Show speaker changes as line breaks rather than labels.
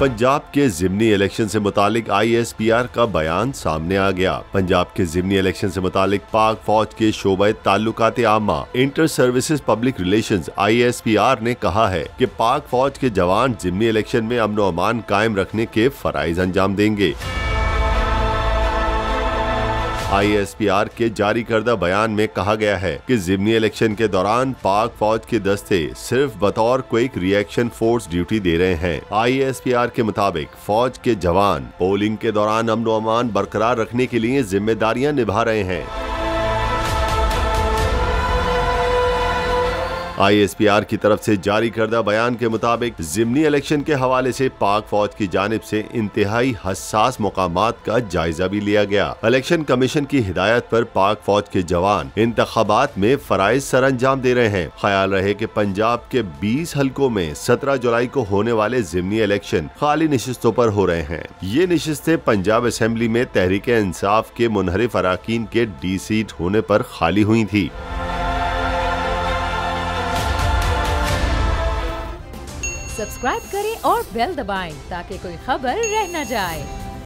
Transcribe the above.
पंजाब के ज़िमनी इलेक्शन से मुतालिक ISPR का बयान सामने आ गया। पंजाब के ज़िमनी इलेक्शन से मुतालिक पाक फौज के शोबे ताल्लुकात आमा inter services public relations ISPR ने कहा है कि पाक फौज के जवान ज़िमनी इलेक्शन में अमन और अमान कायम रखने के फराइज अंजाम देंगे। ISPR के जारी करदा बयान में कहा गया है कि ज़िमनी इलेक्शन के दौरान पाक फौज के दस्ते सिर्फ बतौर क्विक रिएक्शन फोर्स ड्यूटी दे रहे हैं। ISPR के मुताबिक फौज के जवान पोलिंग के दौरान अमन और अमान बरकरार रखने के लिए जिम्मेदारियां निभा रहे हैं। ISPR की तरफ से जारी करदा बयान के मुताबिक ज़िमनी इलेक्शन के हवाले से पाक फौज की जानिब से इंतहाई हसास मकामात का जायजा भी लिया गया। इलेक्शन कमीशन की हिदायत पर पाक फौज के जवान इंतखाबात में फराइज सर अंजाम दे रहे हैं। ख्याल रहे कि पंजाब के 20 हलकों में 17 जुलाई को होने वाले ज़िमनी इलेक्शन खाली नशिस्तों पर हो रहे हैं। ये नशिस्तें पंजाब असेंबली में तहरीके इंसाफ के मुनहरिफ अराकीन के D सीट होने पर खाली हुई थी।
सब्सक्राइब करें और बेल दबाएं ताकि कोई खबर रह न जाए।